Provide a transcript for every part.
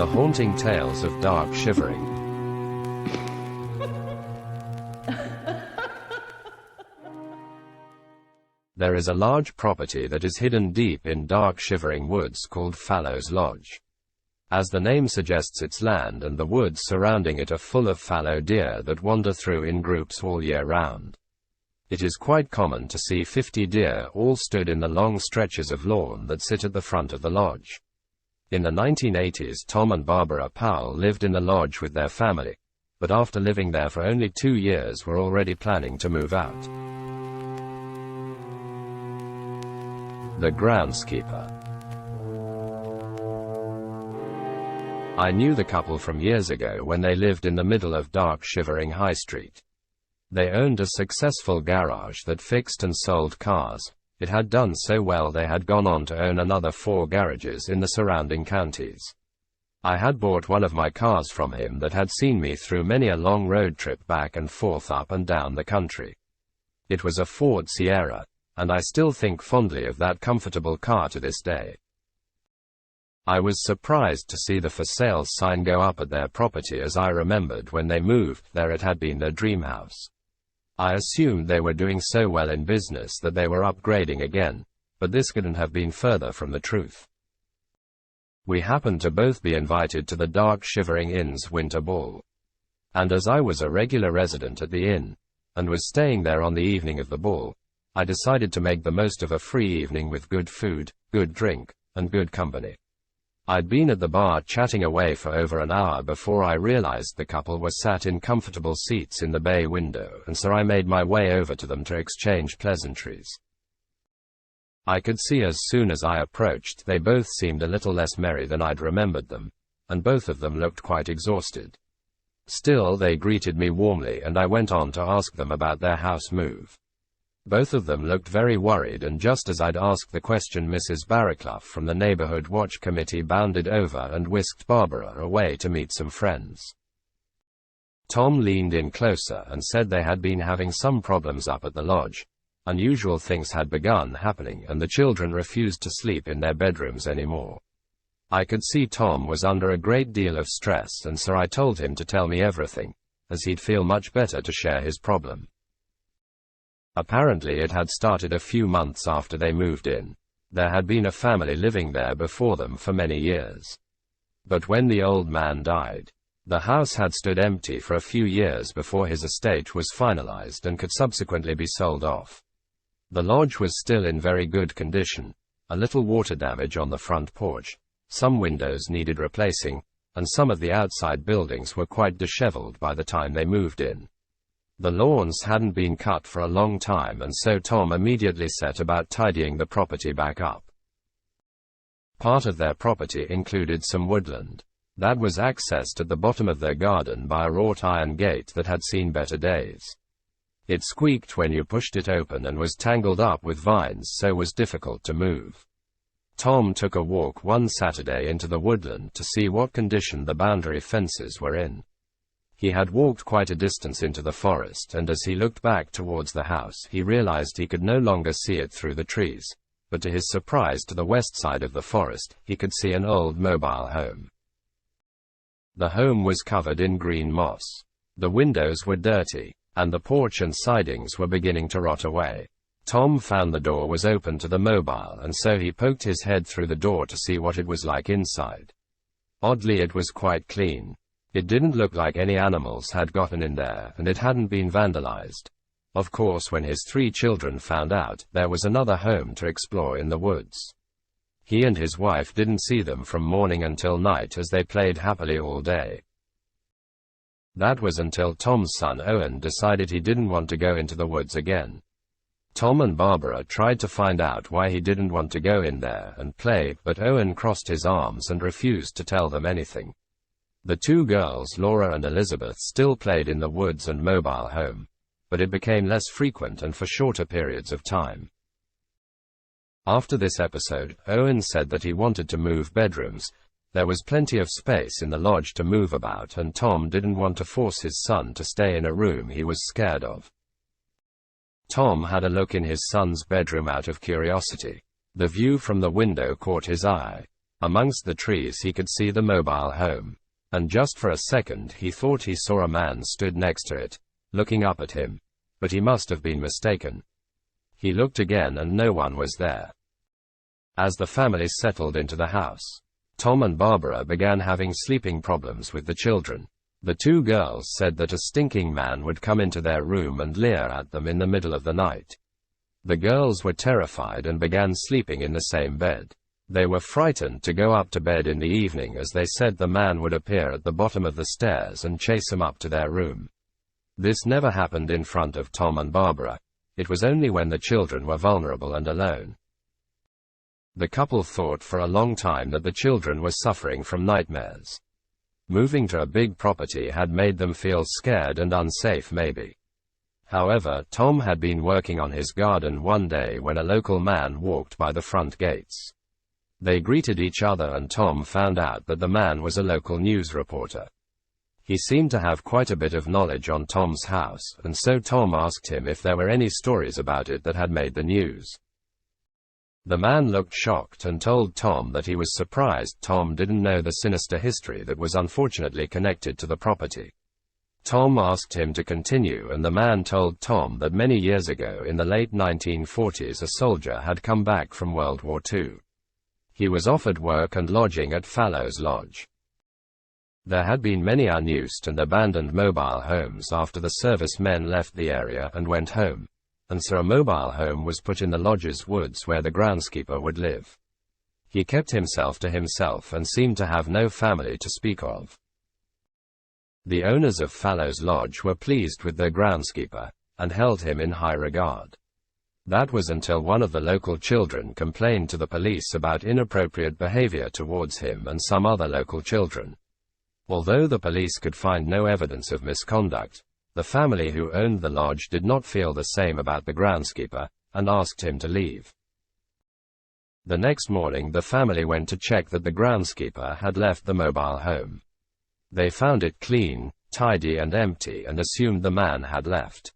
haunting tales of dark Shivering. There is a large property that is hidden deep in dark Shivering woods called Fallows Lodge. As the name suggests, its land and the woods surrounding it are full of fallow deer that wander through in groups all year round. It is quite common to see 50 deer all stood in the long stretches of lawn that sit at the front of the lodge. In the 1980s, Tom and Barbara Powell lived in the lodge with their family, but after living there for only 2 years were already planning to move out. The groundskeeper. I knew the couple from years ago when they lived in the middle of dark Shivering High Street. They owned a successful garage that fixed and sold cars. It had done so well they had gone on to own another 4 garages in the surrounding counties. I had bought one of my cars from him that had seen me through many a long road trip back and forth up and down the country. It was a Ford Sierra, and I still think fondly of that comfortable car to this day. I was surprised to see the for sale sign go up at their property, as I remembered when they moved there it had been their dream house. I assumed they were doing so well in business that they were upgrading again, but this couldn't have been further from the truth. We happened to both be invited to the Dark Shivering Inn's winter ball. And as I was a regular resident at the inn, and was staying there on the evening of the ball, I decided to make the most of a free evening with good food, good drink, and good company. I'd been at the bar chatting away for over an hour before I realized the couple were sat in comfortable seats in the bay window, and so I made my way over to them to exchange pleasantries. I could see as soon as I approached they both seemed a little less merry than I'd remembered them, and both of them looked quite exhausted. Still, they greeted me warmly and I went on to ask them about their house move. Both of them looked very worried, and just as I'd asked the question, Mrs. Barraclough from the Neighborhood Watch Committee bounded over and whisked Barbara away to meet some friends. Tom leaned in closer and said they had been having some problems up at the lodge. Unusual things had begun happening and the children refused to sleep in their bedrooms anymore. I could see Tom was under a great deal of stress, and so I told him to tell me everything, as he'd feel much better to share his problem. Apparently it had started a few months after they moved in. There had been a family living there before them for many years. But when the old man died, the house had stood empty for a few years before his estate was finalized and could subsequently be sold off. The lodge was still in very good condition, a little water damage on the front porch, some windows needed replacing, and some of the outside buildings were quite disheveled by the time they moved in. The lawns hadn't been cut for a long time, and so Tom immediately set about tidying the property back up. Part of their property included some woodland that was accessed at the bottom of their garden by a wrought iron gate that had seen better days. It squeaked when you pushed it open and was tangled up with vines, so was difficult to move. Tom took a walk one Saturday into the woodland to see what condition the boundary fences were in. He had walked quite a distance into the forest, and as he looked back towards the house he realized he could no longer see it through the trees, but to his surprise, to the west side of the forest he could see an old mobile home. The home was covered in green moss. The windows were dirty, and the porch and sidings were beginning to rot away. Tom found the door was open to the mobile, and so he poked his head through the door to see what it was like inside. Oddly, it was quite clean. It didn't look like any animals had gotten in there, and it hadn't been vandalized. Of course, when his 3 children found out, there was another home to explore in the woods. He and his wife didn't see them from morning until night as they played happily all day. That was until Tom's son Owen decided he didn't want to go into the woods again. Tom and Barbara tried to find out why he didn't want to go in there and play, but Owen crossed his arms and refused to tell them anything. The 2 girls, Laura and Elizabeth, still played in the woods and mobile home, but it became less frequent and for shorter periods of time. After this episode, Owen said that he wanted to move bedrooms. There was plenty of space in the lodge to move about, and Tom didn't want to force his son to stay in a room he was scared of. Tom had a look in his son's bedroom out of curiosity. The view from the window caught his eye. Amongst the trees he could see the mobile home, and just for a second he thought he saw a man stood next to it, looking up at him, but he must have been mistaken. He looked again and no one was there. As the family settled into the house, Tom and Barbara began having sleeping problems with the children. The two girls said that a stinking man would come into their room and leer at them in the middle of the night. The girls were terrified and began sleeping in the same bed. They were frightened to go up to bed in the evening as they said the man would appear at the bottom of the stairs and chase them up to their room. This never happened in front of Tom and Barbara. It was only when the children were vulnerable and alone. The couple thought for a long time that the children were suffering from nightmares. Moving to a big property had made them feel scared and unsafe maybe. However, Tom had been working on his garden one day when a local man walked by the front gates. They greeted each other and Tom found out that the man was a local news reporter. He seemed to have quite a bit of knowledge on Tom's house, and so Tom asked him if there were any stories about it that had made the news. The man looked shocked and told Tom that he was surprised Tom didn't know the sinister history that was unfortunately connected to the property. Tom asked him to continue and the man told Tom that many years ago in the late 1940s a soldier had come back from World War II. He was offered work and lodging at Fallows Lodge. There had been many unused and abandoned mobile homes after the servicemen left the area and went home, and so a mobile home was put in the lodge's woods where the groundskeeper would live. He kept himself to himself and seemed to have no family to speak of. The owners of Fallows Lodge were pleased with their groundskeeper, and held him in high regard. That was until one of the local children complained to the police about inappropriate behavior towards him and some other local children. Although the police could find no evidence of misconduct, the family who owned the lodge did not feel the same about the groundskeeper, and asked him to leave. The next morning the family went to check that the groundskeeper had left the mobile home. They found it clean, tidy and empty and assumed the man had left.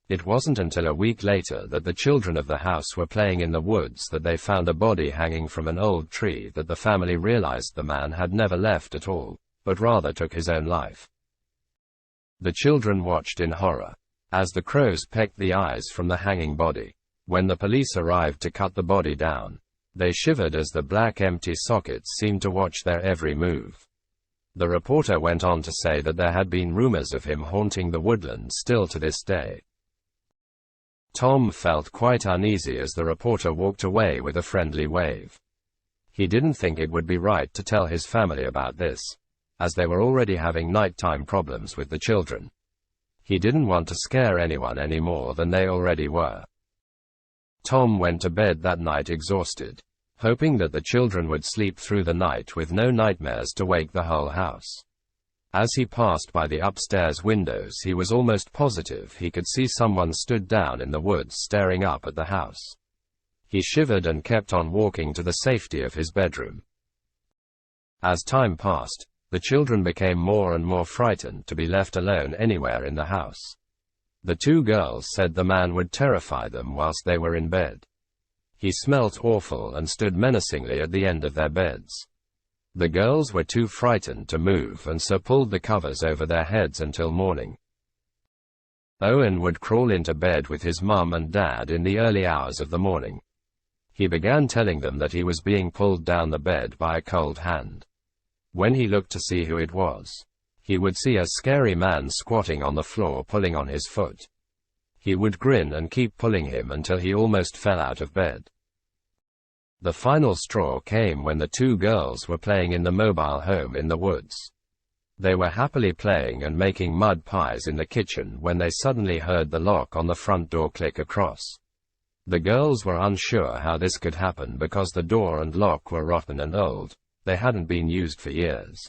It wasn't until a week later that the children of the house were playing in the woods that they found a body hanging from an old tree that the family realized the man had never left at all, but rather took his own life. The children watched in horror as the crows pecked the eyes from the hanging body. When the police arrived to cut the body down, they shivered as the black empty sockets seemed to watch their every move. The reporter went on to say that there had been rumors of him haunting the woodland still to this day. Tom felt quite uneasy as the reporter walked away with a friendly wave. He didn't think it would be right to tell his family about this, as they were already having nighttime problems with the children. He didn't want to scare anyone any more than they already were. Tom went to bed that night exhausted, hoping that the children would sleep through the night with no nightmares to wake the whole house. As he passed by the upstairs windows, he was almost positive he could see someone stood down in the woods staring up at the house. He shivered and kept on walking to the safety of his bedroom. As time passed, the children became more and more frightened to be left alone anywhere in the house. The two girls said the man would terrify them whilst they were in bed. He smelt awful and stood menacingly at the end of their beds. The girls were too frightened to move and so pulled the covers over their heads until morning. Owen would crawl into bed with his mum and dad in the early hours of the morning. He began telling them that he was being pulled down the bed by a cold hand. When he looked to see who it was, he would see a scary man squatting on the floor pulling on his foot. He would grin and keep pulling him until he almost fell out of bed. The final straw came when the two girls were playing in the mobile home in the woods. They were happily playing and making mud pies in the kitchen when they suddenly heard the lock on the front door click across. The girls were unsure how this could happen because the door and lock were rotten and old. They hadn't been used for years.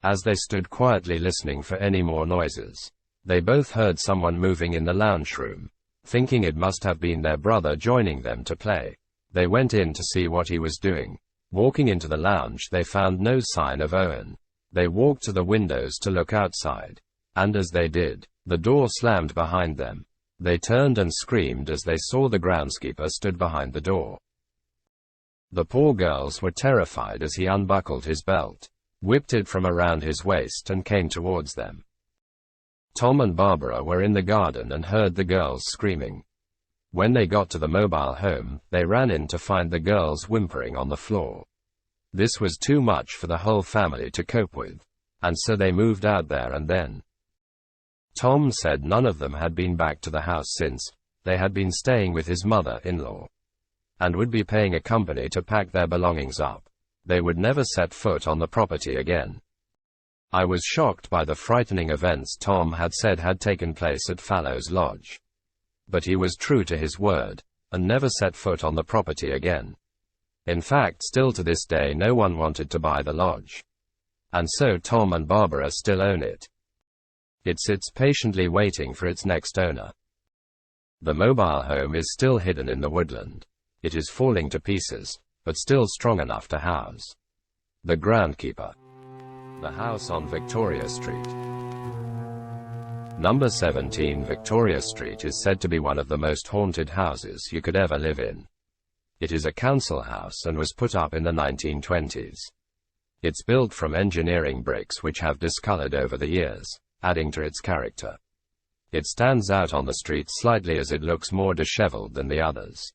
As they stood quietly listening for any more noises, they both heard someone moving in the lounge room. Thinking it must have been their brother joining them to play, they went in to see what he was doing. Walking into the lounge, they found no sign of Owen. They walked to the windows to look outside, and as they did, the door slammed behind them. They turned and screamed as they saw the groundskeeper stood behind the door. The poor girls were terrified as he unbuckled his belt, whipped it from around his waist and came towards them. Tom and Barbara were in the garden and heard the girls screaming. When they got to the mobile home, they ran in to find the girls whimpering on the floor. This was too much for the whole family to cope with, and so they moved out there and then. Tom said none of them had been back to the house since. They had been staying with his mother-in-law, and would be paying a company to pack their belongings up. They would never set foot on the property again. I was shocked by the frightening events Tom had said had taken place at Fallows Lodge. But he was true to his word, and never set foot on the property again. In fact, still to this day no one wanted to buy the lodge. And so Tom and Barbara still own it. It sits patiently waiting for its next owner. The mobile home is still hidden in the woodland. It is falling to pieces, but still strong enough to house the groundkeeper. The house on Victoria Street. Number 17 Victoria Street is said to be one of the most haunted houses you could ever live in. It is a council house and was put up in the 1920s. It's built from engineering bricks which have discolored over the years, adding to its character. It stands out on the street slightly as it looks more disheveled than the others.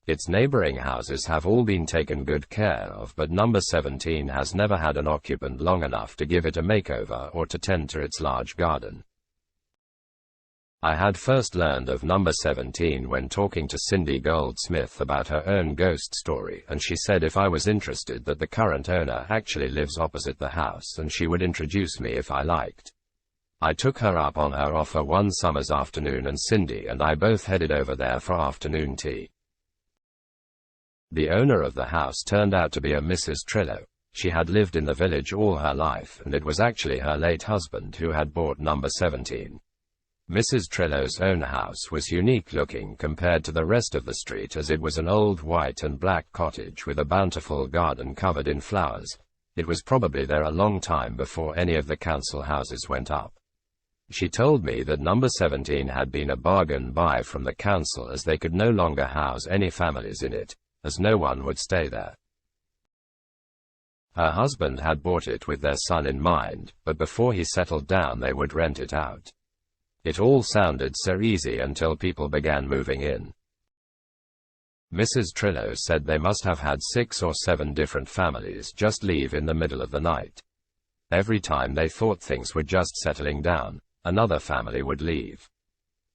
Its neighboring houses have all been taken good care of, but number 17 has never had an occupant long enough to give it a makeover or to tend to its large garden. I had first learned of number 17 when talking to Cindy Goldsmith about her own ghost story, and she said if I was interested that the current owner actually lives opposite the house and she would introduce me if I liked. I took her up on her offer one summer's afternoon and Cindy and I both headed over there for afternoon tea. The owner of the house turned out to be a Mrs. Trillo. She had lived in the village all her life, and it was actually her late husband who had bought number 17. Mrs. Trillo's own house was unique looking compared to the rest of the street, as it was an old white and black cottage with a bountiful garden covered in flowers. It was probably there a long time before any of the council houses went up. She told me that number 17 had been a bargain buy from the council as they could no longer house any families in it, as no one would stay there. Her husband had bought it with their son in mind, but before he settled down they would rent it out. It all sounded so easy until people began moving in. Mrs. Trillo said they must have had 6 or 7 different families just leave in the middle of the night. Every time they thought things were just settling down, another family would leave.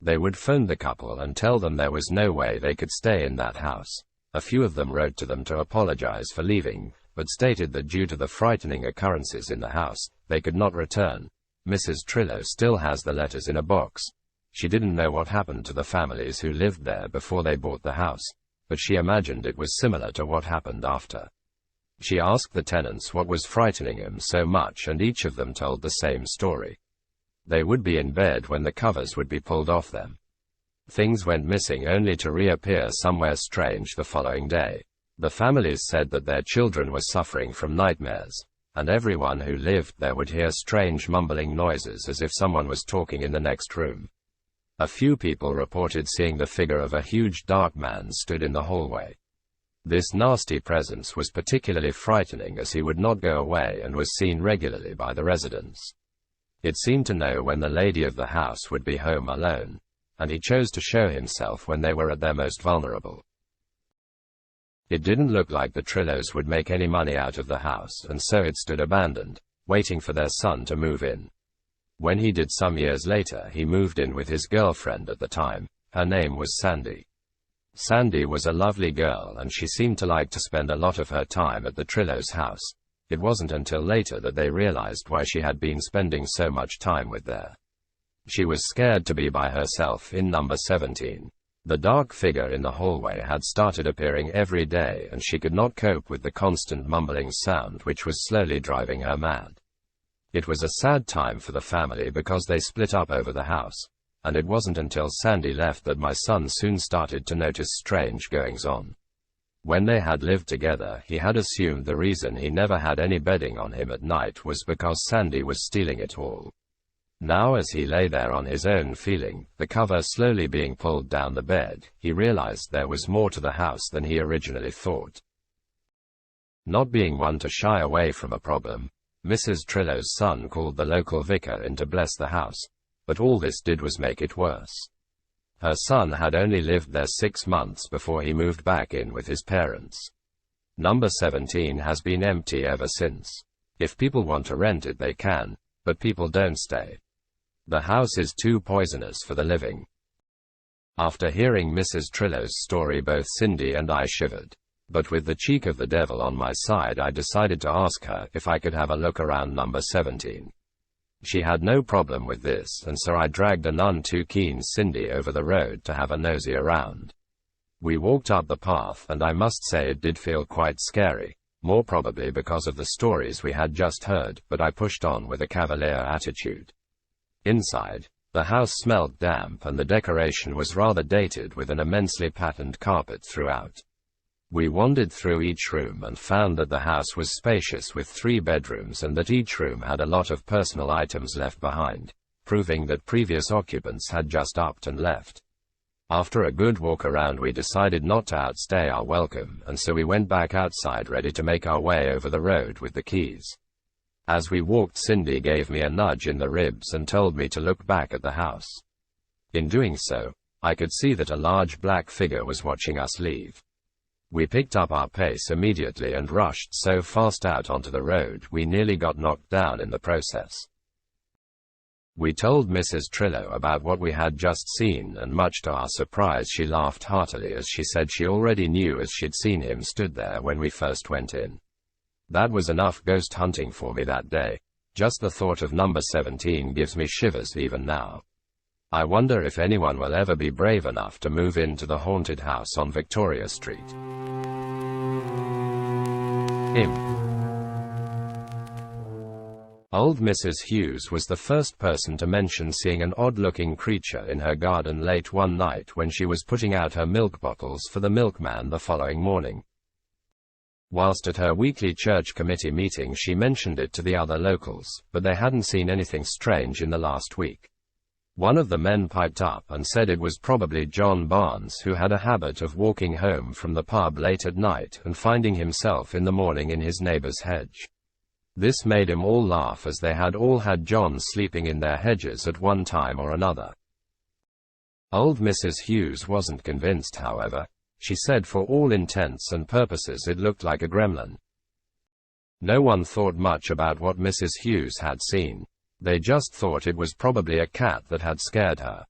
They would phone the couple and tell them there was no way they could stay in that house. A few of them wrote to them to apologize for leaving, but stated that due to the frightening occurrences in the house, they could not return. Mrs. Trillo still has the letters in a box. She didn't know what happened to the families who lived there before they bought the house, but she imagined it was similar to what happened after. She asked the tenants what was frightening them so much, and each of them told the same story. They would be in bed when the covers would be pulled off them. Things went missing only to reappear somewhere strange the following day. The families said that their children were suffering from nightmares, and everyone who lived there would hear strange mumbling noises as if someone was talking in the next room. A few people reported seeing the figure of a huge dark man stood in the hallway. This nasty presence was particularly frightening as he would not go away and was seen regularly by the residents. It seemed to know when the lady of the house would be home alone, and he chose to show himself when they were at their most vulnerable. It didn't look like the Trillos would make any money out of the house, and so it stood abandoned, waiting for their son to move in. When he did some years later, he moved in with his girlfriend at the time. Her name was Sandy. Sandy was a lovely girl, and she seemed to like to spend a lot of her time at the Trillos' house. It wasn't until later that they realized why she had been spending so much time with their. She was scared to be by herself in number 17. The dark figure in the hallway had started appearing every day, and she could not cope with the constant mumbling sound which was slowly driving her mad. It was a sad time for the family because they split up over the house, and it wasn't until Sandy left that my son soon started to notice strange goings-on. When they had lived together, he had assumed the reason he never had any bedding on him at night was because Sandy was stealing it all. Now, as he lay there on his own, feeling the cover slowly being pulled down the bed, he realized there was more to the house than he originally thought. Not being one to shy away from a problem, Mrs. Trillo's son called the local vicar in to bless the house, but all this did was make it worse. Her son had only lived there 6 months before he moved back in with his parents. Number 17 has been empty ever since. If people want to rent it they can, but people don't stay. The house is too poisonous for the living. After hearing Mrs. Trillo's story, both Cindy and I shivered. But with the cheek of the devil on my side, I decided to ask her if I could have a look around number 17. She had no problem with this, and so I dragged a none too keen Cindy over the road to have a nosy around. We walked up the path, and I must say it did feel quite scary, more probably because of the stories we had just heard, but I pushed on with a cavalier attitude. Inside, the house smelled damp and the decoration was rather dated, with an immensely patterned carpet throughout. We wandered through each room and found that the house was spacious with 3 bedrooms and that each room had a lot of personal items left behind, proving that previous occupants had just upped and left. After a good walk around, we decided not to outstay our welcome, and so we went back outside ready to make our way over the road with the keys. As we walked, Cindy gave me a nudge in the ribs and told me to look back at the house. In doing so, I could see that a large black figure was watching us leave. We picked up our pace immediately and rushed so fast out onto the road we nearly got knocked down in the process. We told Mrs. Trillo about what we had just seen, and much to our surprise she laughed heartily as she said she already knew, as she'd seen him stood there when we first went in. That was enough ghost hunting for me that day. Just the thought of number 17 gives me shivers even now. I wonder if anyone will ever be brave enough to move into the haunted house on Victoria Street. Old Mrs. Hughes was the first person to mention seeing an odd-looking creature in her garden late one night when she was putting out her milk bottles for the milkman the following morning. Whilst at her weekly church committee meeting, she mentioned it to the other locals, but they hadn't seen anything strange in the last week. One of the men piped up and said it was probably John Barnes, who had a habit of walking home from the pub late at night and finding himself in the morning in his neighbor's hedge. This made him all laugh, as they had all had John sleeping in their hedges at one time or another. Old Mrs. Hughes wasn't convinced, however. She said for all intents and purposes it looked like a gremlin. No one thought much about what Mrs. Hughes had seen. They just thought it was probably a cat that had scared her.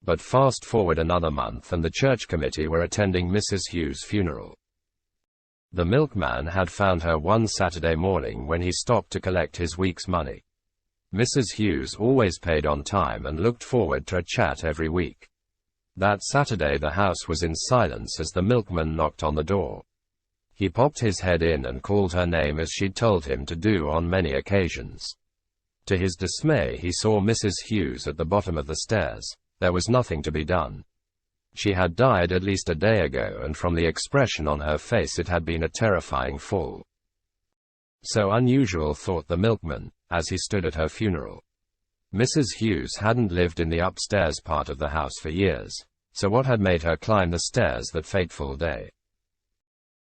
But fast forward another month and the church committee were attending Mrs. Hughes' funeral. The milkman had found her one Saturday morning when he stopped to collect his week's money. Mrs. Hughes always paid on time and looked forward to a chat every week. That Saturday the house was in silence as the milkman knocked on the door. He popped his head in and called her name, as she'd told him to do on many occasions. To his dismay, he saw Mrs. Hughes at the bottom of the stairs. There was nothing to be done. She had died at least a day ago, and from the expression on her face it had been a terrifying fall. So unusual, thought the milkman, as he stood at her funeral. Mrs. Hughes hadn't lived in the upstairs part of the house for years, so what had made her climb the stairs that fateful day?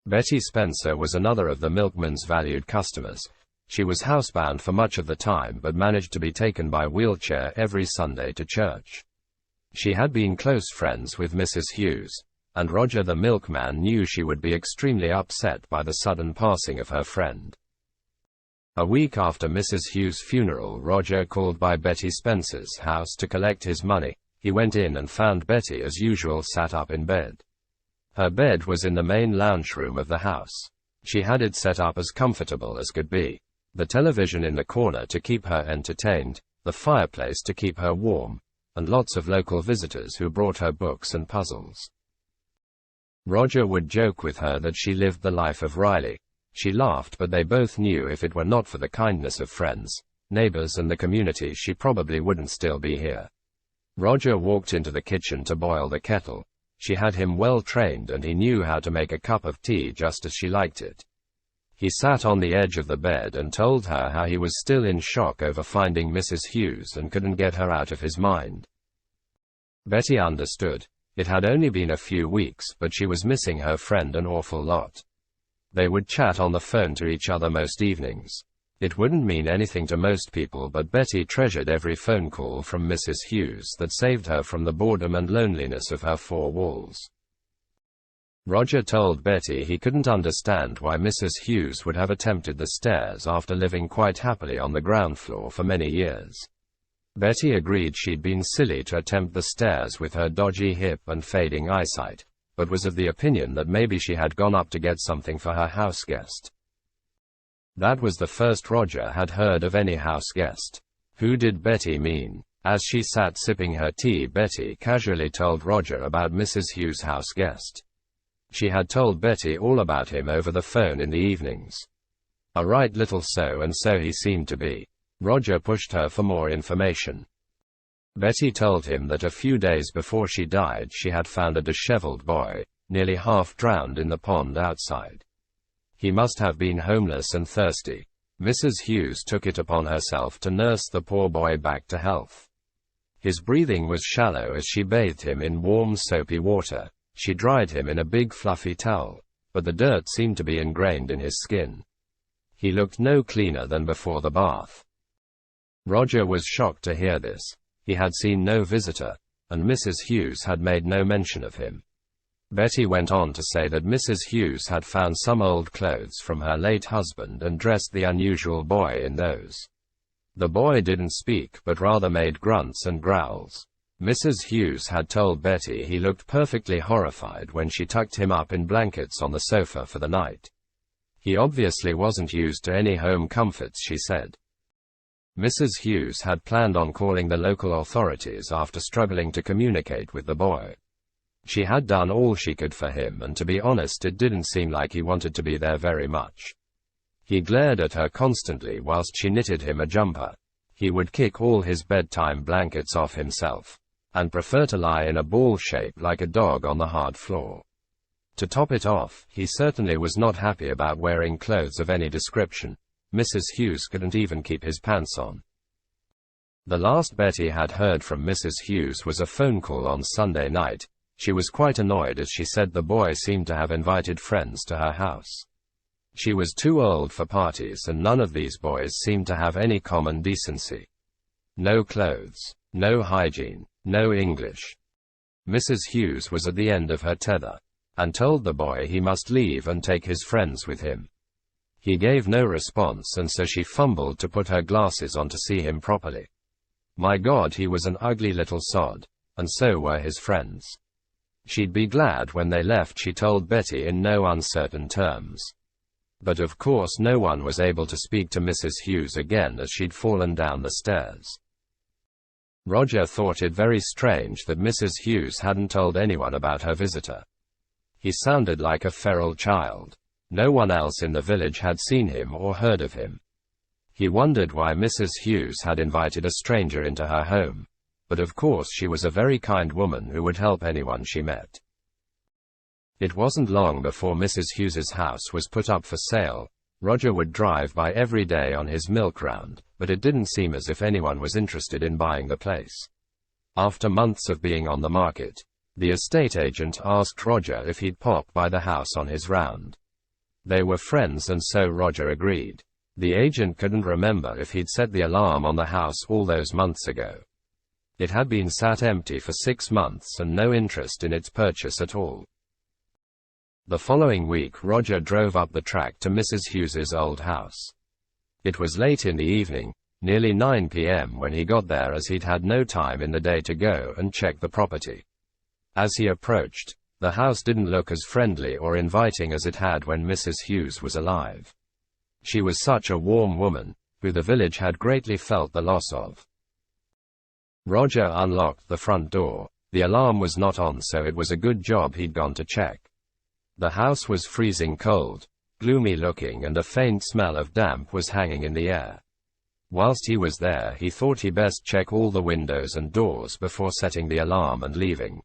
Betty Spencer was another of the milkman's valued customers. She was housebound for much of the time, but managed to be taken by wheelchair every Sunday to church. She had been close friends with Mrs. Hughes, and Roger the milkman knew she would be extremely upset by the sudden passing of her friend. A week after Mrs. Hughes' funeral, Roger called by Betty Spencer's house to collect his money. He went in and found Betty as usual sat up in bed. Her bed was in the main lounge room of the house. She had it set up as comfortable as could be. The television in the corner to keep her entertained, the fireplace to keep her warm, and lots of local visitors who brought her books and puzzles. Roger would joke with her that she lived the life of Riley. She laughed, but they both knew if it were not for the kindness of friends, neighbors and the community, she probably wouldn't still be here. Roger walked into the kitchen to boil the kettle. She had him well trained, and he knew how to make a cup of tea just as she liked it. He sat on the edge of the bed and told her how he was still in shock over finding Mrs. Hughes and couldn't get her out of his mind. Betty understood. It had only been a few weeks, but she was missing her friend an awful lot. They would chat on the phone to each other most evenings. It wouldn't mean anything to most people, but Betty treasured every phone call from Mrs. Hughes that saved her from the boredom and loneliness of her four walls. Roger told Betty he couldn't understand why Mrs. Hughes would have attempted the stairs after living quite happily on the ground floor for many years. Betty agreed she'd been silly to attempt the stairs with her dodgy hip and fading eyesight, but was of the opinion that maybe she had gone up to get something for her house guest. That was the first Roger had heard of any house guest. Who did Betty mean? As she sat sipping her tea, Betty casually told Roger about Mrs. Hughes' house guest. She had told Betty all about him over the phone in the evenings. A right little so-and-so he seemed to be. Roger pushed her for more information. Betty told him that a few days before she died she had found a disheveled boy, nearly half drowned in the pond outside. He must have been homeless and thirsty. Mrs. Hughes took it upon herself to nurse the poor boy back to health. His breathing was shallow as she bathed him in warm soapy water. She dried him in a big fluffy towel, but the dirt seemed to be ingrained in his skin. He looked no cleaner than before the bath. Roger was shocked to hear this. He had seen no visitor, and Mrs. Hughes had made no mention of him. Betty went on to say that Mrs. Hughes had found some old clothes from her late husband and dressed the unusual boy in those. The boy didn't speak but rather made grunts and growls. Mrs. Hughes had told Betty he looked perfectly horrified when she tucked him up in blankets on the sofa for the night. He obviously wasn't used to any home comforts, she said. Mrs. Hughes had planned on calling the local authorities after struggling to communicate with the boy. She had done all she could for him, and to be honest, it didn't seem like he wanted to be there very much. He glared at her constantly whilst she knitted him a jumper. He would kick all his bedtime blankets off himself, and prefer to lie in a ball shape like a dog on the hard floor. To top it off, he certainly was not happy about wearing clothes of any description. Mrs. Hughes couldn't even keep his pants on. The last Betty had heard from Mrs. Hughes was a phone call on Sunday night. She was quite annoyed as she said the boy seemed to have invited friends to her house. She was too old for parties, and none of these boys seemed to have any common decency. No clothes, no hygiene, no English. Mrs. Hughes was at the end of her tether, and told the boy he must leave and take his friends with him. He gave no response, and so she fumbled to put her glasses on to see him properly. My God, he was an ugly little sod, and so were his friends. She'd be glad when they left, she told Betty in no uncertain terms. But of course no one was able to speak to Mrs. Hughes again as she'd fallen down the stairs. Roger thought it very strange that Mrs. Hughes hadn't told anyone about her visitor. He sounded like a feral child. No one else in the village had seen him or heard of him. He wondered why Mrs. Hughes had invited a stranger into her home, but of course she was a very kind woman who would help anyone she met. It wasn't long before Mrs. Hughes's house was put up for sale. Roger would drive by every day on his milk round, but it didn't seem as if anyone was interested in buying the place. After months of being on the market, the estate agent asked Roger if he'd pop by the house on his round. They were friends, and so Roger agreed. The agent couldn't remember if he'd set the alarm on the house all those months ago. It had been sat empty for 6 months and no interest in its purchase at all. The following week Roger drove up the track to Mrs. Hughes's old house. It was late in the evening, nearly 9 p.m. when he got there, as he'd had no time in the day to go and check the property. As he approached, the house didn't look as friendly or inviting as it had when Mrs. Hughes was alive. She was such a warm woman, who the village had greatly felt the loss of. Roger unlocked the front door. The alarm was not on, so it was a good job he'd gone to check. The house was freezing cold, gloomy looking, and a faint smell of damp was hanging in the air. Whilst he was there, he thought he best check all the windows and doors before setting the alarm and leaving.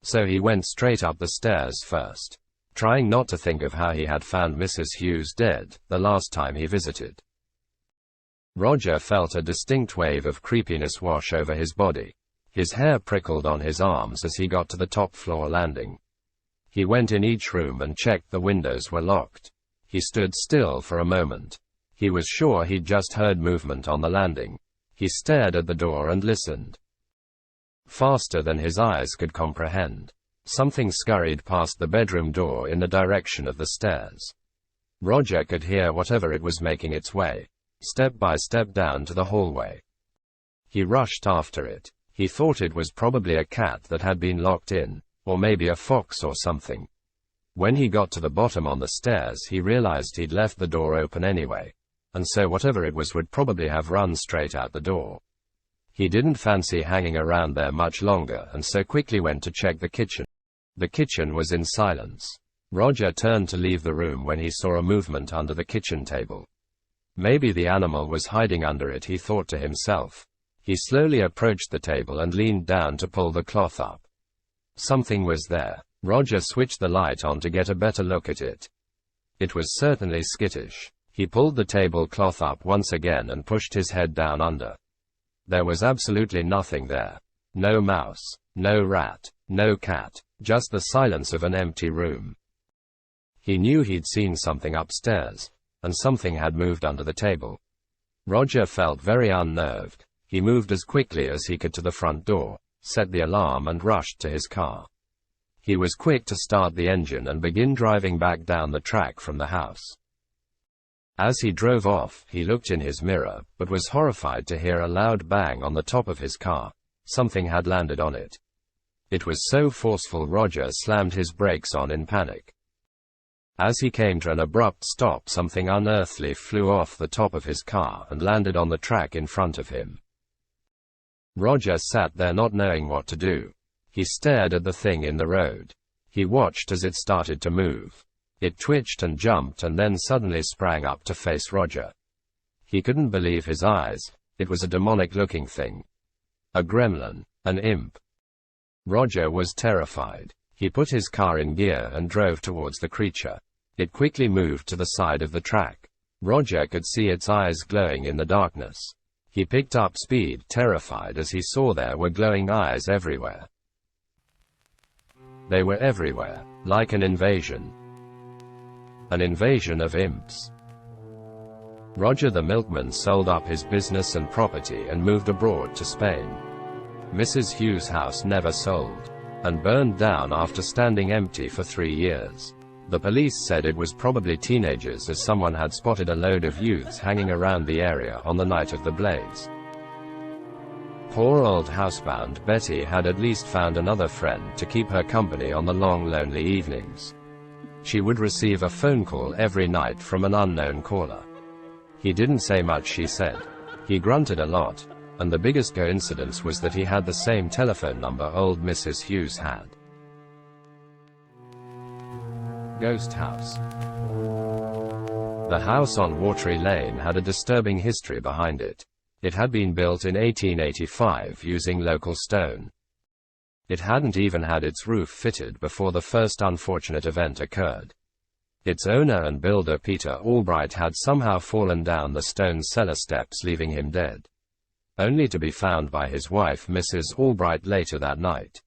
So he went straight up the stairs first, trying not to think of how he had found Mrs. Hughes dead the last time he visited. Roger felt a distinct wave of creepiness wash over his body. His hair prickled on his arms as he got to the top floor landing. He went in each room and checked the windows were locked. He stood still for a moment. He was sure he'd just heard movement on the landing. He stared at the door and listened. Faster than his eyes could comprehend, something scurried past the bedroom door in the direction of the stairs. Roger could hear whatever it was making its way, step by step down to the hallway. He rushed after it. He thought it was probably a cat that had been locked in, or maybe a fox or something. When he got to the bottom on the stairs, he realized he'd left the door open anyway, and so whatever it was would probably have run straight out the door. He didn't fancy hanging around there much longer and so quickly went to check the kitchen. The kitchen was in silence. Roger turned to leave the room when he saw a movement under the kitchen table. Maybe the animal was hiding under it, he thought to himself. He slowly approached the table and leaned down to pull the cloth up. Something was there. Roger switched the light on to get a better look at it. It was certainly skittish. He pulled the tablecloth up once again and pushed his head down under. There was absolutely nothing there. No mouse, no rat, no cat, just the silence of an empty room. He knew he'd seen something upstairs, and something had moved under the table. Roger felt very unnerved. He moved as quickly as he could to the front door, set the alarm and rushed to his car. He was quick to start the engine and begin driving back down the track from the house. As he drove off, he looked in his mirror, but was horrified to hear a loud bang on the top of his car. Something had landed on it. It was so forceful Roger slammed his brakes on in panic. As he came to an abrupt stop, something unearthly flew off the top of his car and landed on the track in front of him. Roger sat there not knowing what to do. He stared at the thing in the road. He watched as it started to move. It twitched and jumped and then suddenly sprang up to face Roger. He couldn't believe his eyes. It was a demonic-looking thing. A gremlin, an imp. Roger was terrified. He put his car in gear and drove towards the creature. It quickly moved to the side of the track. Roger could see its eyes glowing in the darkness. He picked up speed, terrified as he saw there were glowing eyes everywhere. They were everywhere, like an invasion. An invasion of imps. Roger the milkman sold up his business and property and moved abroad to Spain. Mrs. Hughes' house never sold, and burned down after standing empty for 3 years. The police said it was probably teenagers, as someone had spotted a load of youths hanging around the area on the night of the blaze. Poor old housebound Betty had at least found another friend to keep her company on the long lonely evenings. She would receive a phone call every night from an unknown caller. He didn't say much, she said. He grunted a lot, and the biggest coincidence was that he had the same telephone number old Mrs. Hughes had. Ghost House. The house on Watery Lane had a disturbing history behind it. It had been built in 1885 using local stone. It hadn't even had its roof fitted before the first unfortunate event occurred. Its owner and builder Peter Albright had somehow fallen down the stone cellar steps, leaving him dead, only to be found by his wife Mrs. Albright later that night.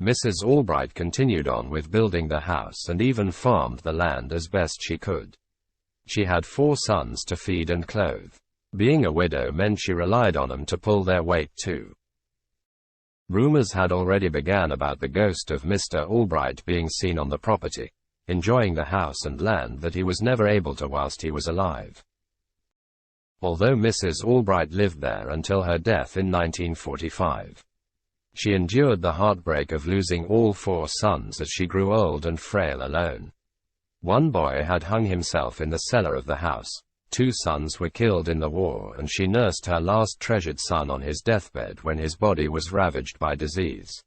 Mrs. Albright continued on with building the house and even farmed the land as best she could. She had 4 sons to feed and clothe. Being a widow meant she relied on them to pull their weight too. Rumors had already begun about the ghost of Mr. Albright being seen on the property, enjoying the house and land that he was never able to whilst he was alive. Although Mrs. Albright lived there until her death in 1945. She endured the heartbreak of losing all 4 sons as she grew old and frail alone. One boy had hung himself in the cellar of the house, 2 sons were killed in the war, and she nursed her last treasured son on his deathbed when his body was ravaged by disease.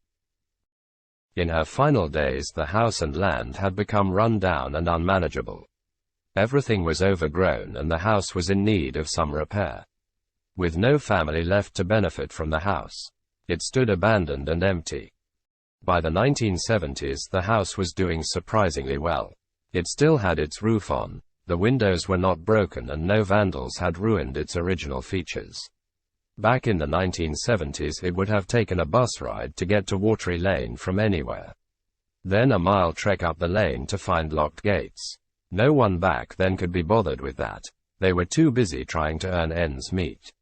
In her final days, the house and land had become run down and unmanageable. Everything was overgrown and the house was in need of some repair. With no family left to benefit from the house, it stood abandoned and empty. By the 1970s, the house was doing surprisingly well. It still had its roof on, the windows were not broken, and no vandals had ruined its original features. Back in the 1970s, it would have taken a bus ride to get to Watery Lane from anywhere. Then a mile trek up the lane to find locked gates. No one back then could be bothered with that. They were too busy trying to earn ends meet.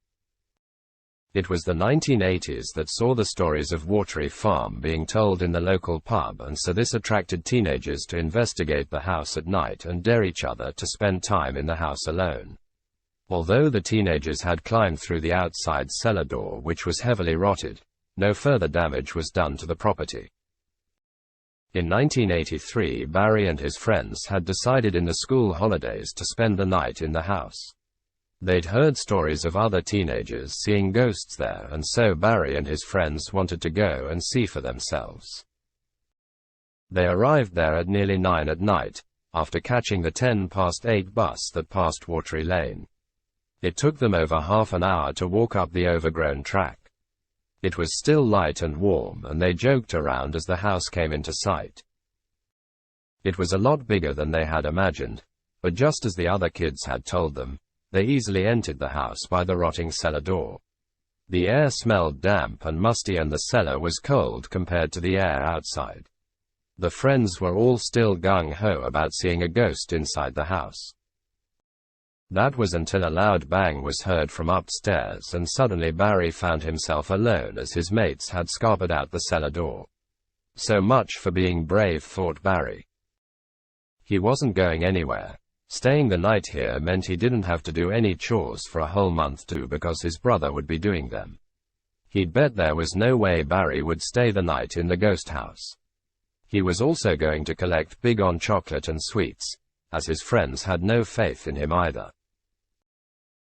It was the 1980s that saw the stories of Watery Farm being told in the local pub, and so this attracted teenagers to investigate the house at night and dare each other to spend time in the house alone. Although the teenagers had climbed through the outside cellar door, which was heavily rotted, no further damage was done to the property. In 1983, Barry and his friends had decided in the school holidays to spend the night in the house. They'd heard stories of other teenagers seeing ghosts there, and so Barry and his friends wanted to go and see for themselves. They arrived there at nearly 9 at night, after catching the 8:10 bus that passed Watery Lane. It took them over half an hour to walk up the overgrown track. It was still light and warm, and they joked around as the house came into sight. It was a lot bigger than they had imagined, but just as the other kids had told them, they easily entered the house by the rotting cellar door. The air smelled damp and musty, and the cellar was cold compared to the air outside. The friends were all still gung-ho about seeing a ghost inside the house. That was until a loud bang was heard from upstairs, and suddenly Barry found himself alone as his mates had scarpered out the cellar door. So much for being brave, thought Barry. He wasn't going anywhere. Staying the night here meant he didn't have to do any chores for a whole month too, because his brother would be doing them. He'd bet there was no way Barry would stay the night in the ghost house. He was also going to collect big on chocolate and sweets, as his friends had no faith in him either.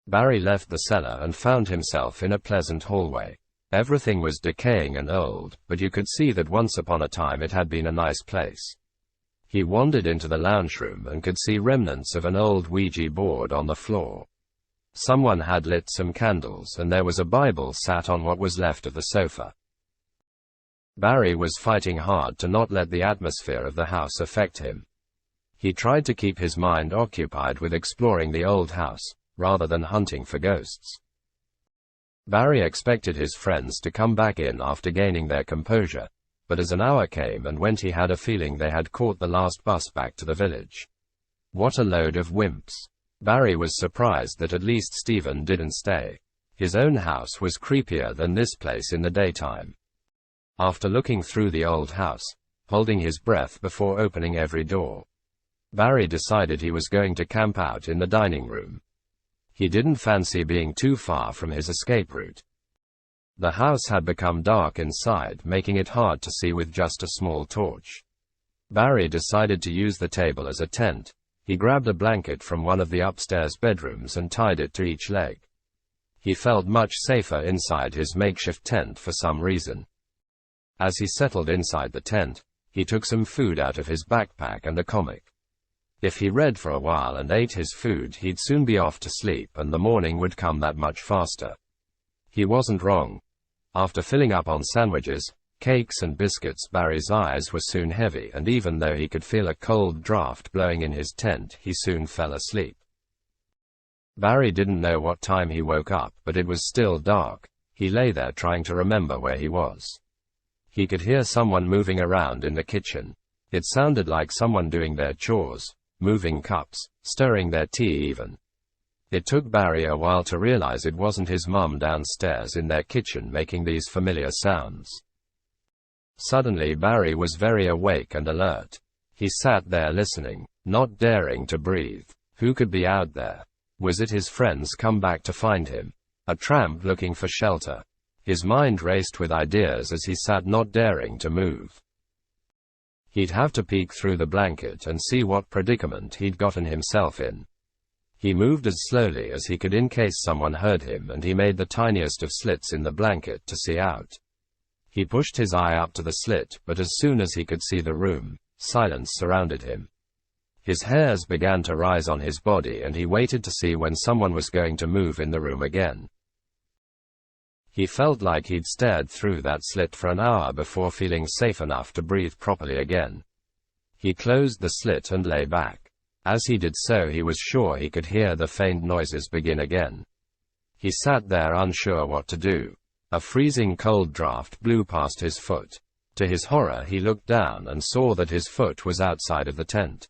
Barry left the cellar and found himself in a pleasant hallway. Everything was decaying and old, but you could see that once upon a time it had been a nice place. He wandered into the lounge room and could see remnants of an old Ouija board on the floor. Someone had lit some candles, and there was a Bible sat on what was left of the sofa. Barry was fighting hard to not let the atmosphere of the house affect him. He tried to keep his mind occupied with exploring the old house, rather than hunting for ghosts. Barry expected his friends to come back in after gaining their composure, but as an hour came and went, he had a feeling they had caught the last bus back to the village. What a load of wimps. Barry was surprised that at least Stephen didn't stay. His own house was creepier than this place in the daytime. After looking through the old house, holding his breath before opening every door, Barry decided he was going to camp out in the dining room. He didn't fancy being too far from his escape route. The house had become dark inside, making it hard to see with just a small torch. Barry decided to use the table as a tent. He grabbed a blanket from one of the upstairs bedrooms and tied it to each leg. He felt much safer inside his makeshift tent for some reason. As he settled inside the tent, he took some food out of his backpack and a comic. If he read for a while and ate his food, he'd soon be off to sleep, and the morning would come that much faster. He wasn't wrong. After filling up on sandwiches, cakes and biscuits, Barry's eyes were soon heavy, and even though he could feel a cold draft blowing in his tent, he soon fell asleep. Barry didn't know what time he woke up, but it was still dark. He lay there trying to remember where he was. He could hear someone moving around in the kitchen. It sounded like someone doing their chores, moving cups, stirring their tea even. It took Barry a while to realize it wasn't his mum downstairs in their kitchen making these familiar sounds. Suddenly Barry was very awake and alert. He sat there listening, not daring to breathe. Who could be out there? Was it his friends come back to find him? A tramp looking for shelter? His mind raced with ideas as he sat, not daring to move. He'd have to peek through the blanket and see what predicament he'd gotten himself in. He moved as slowly as he could in case someone heard him, and he made the tiniest of slits in the blanket to see out. He pushed his eye up to the slit, but as soon as he could see the room, silence surrounded him. His hairs began to rise on his body, and he waited to see when someone was going to move in the room again. He felt like he'd stared through that slit for an hour before feeling safe enough to breathe properly again. He closed the slit and lay back. As he did so, he was sure he could hear the faint noises begin again. He sat there unsure what to do. A freezing cold draft blew past his foot. To his horror, he looked down and saw that his foot was outside of the tent.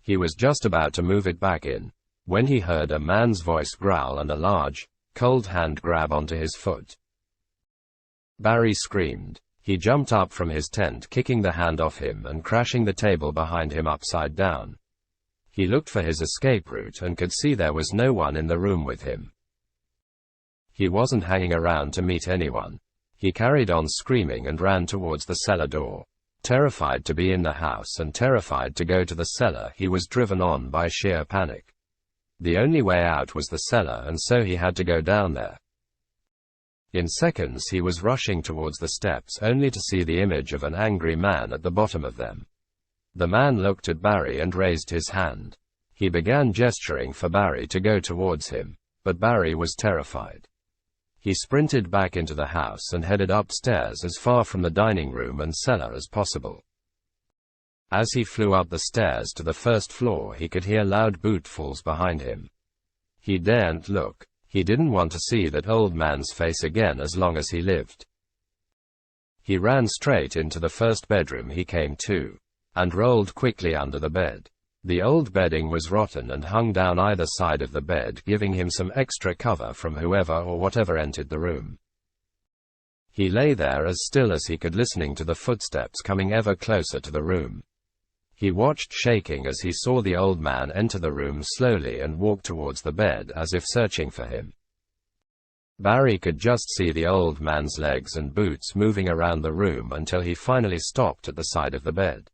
He was just about to move it back in, when he heard a man's voice growl and a large, cold hand grab onto his foot. Barry screamed. He jumped up from his tent, kicking the hand off him and crashing the table behind him upside down. He looked for his escape route and could see there was no one in the room with him. He wasn't hanging around to meet anyone. He carried on screaming and ran towards the cellar door. Terrified to be in the house and terrified to go to the cellar, he was driven on by sheer panic. The only way out was the cellar, and so he had to go down there. In seconds he was rushing towards the steps, only to see the image of an angry man at the bottom of them. The man looked at Barry and raised his hand. He began gesturing for Barry to go towards him, but Barry was terrified. He sprinted back into the house and headed upstairs as far from the dining room and cellar as possible. As he flew up the stairs to the first floor, he could hear loud bootfalls behind him. He daren't look. He didn't want to see that old man's face again as long as he lived. He ran straight into the first bedroom he came to, and rolled quickly under the bed. The old bedding was rotten and hung down either side of the bed, giving him some extra cover from whoever or whatever entered the room. He lay there as still as he could, listening to the footsteps coming ever closer to the room. He watched, shaking, as he saw the old man enter the room slowly and walk towards the bed as if searching for him. Barry could just see the old man's legs and boots moving around the room until he finally stopped at the side of the bed.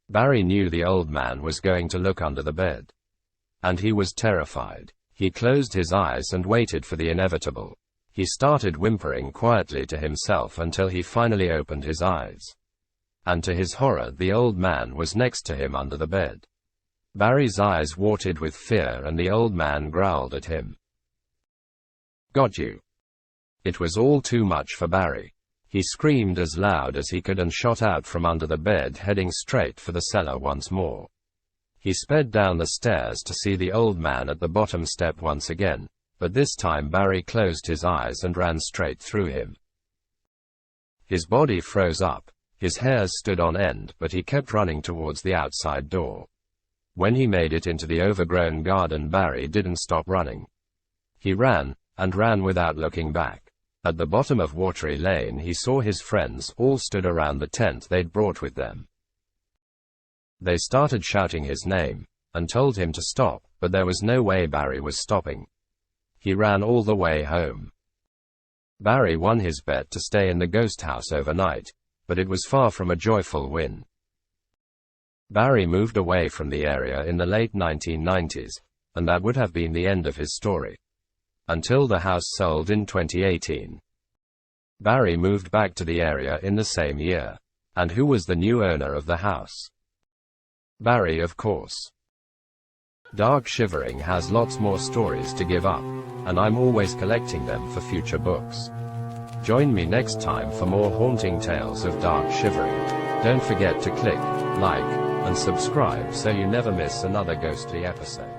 Barry knew the old man was going to look under the bed. And he was terrified. He closed his eyes and waited for the inevitable. He started whimpering quietly to himself until he finally opened his eyes. And to his horror, the old man was next to him under the bed. Barry's eyes watered with fear and the old man growled at him. "Got you." It was all too much for Barry. He screamed as loud as he could and shot out from under the bed, heading straight for the cellar once more. He sped down the stairs to see the old man at the bottom step once again, but this time Barry closed his eyes and ran straight through him. His body froze up, his hairs stood on end, but he kept running towards the outside door. When he made it into the overgrown garden, Barry didn't stop running. He ran, and ran without looking back. At the bottom of Watery Lane he saw his friends, all stood around the tent they'd brought with them. They started shouting his name, and told him to stop, but there was no way Barry was stopping. He ran all the way home. Barry won his bet to stay in the ghost house overnight, but it was far from a joyful win. Barry moved away from the area in the late 1990s, and that would have been the end of his story. Until the house sold in 2018. Barry moved back to the area in the same year. And who was the new owner of the house? Barry, of course. Dark Shivering has lots more stories to give up, and I'm always collecting them for future books. Join me next time for more haunting tales of Dark Shivering. Don't forget to click like and subscribe so you never miss another ghostly episode.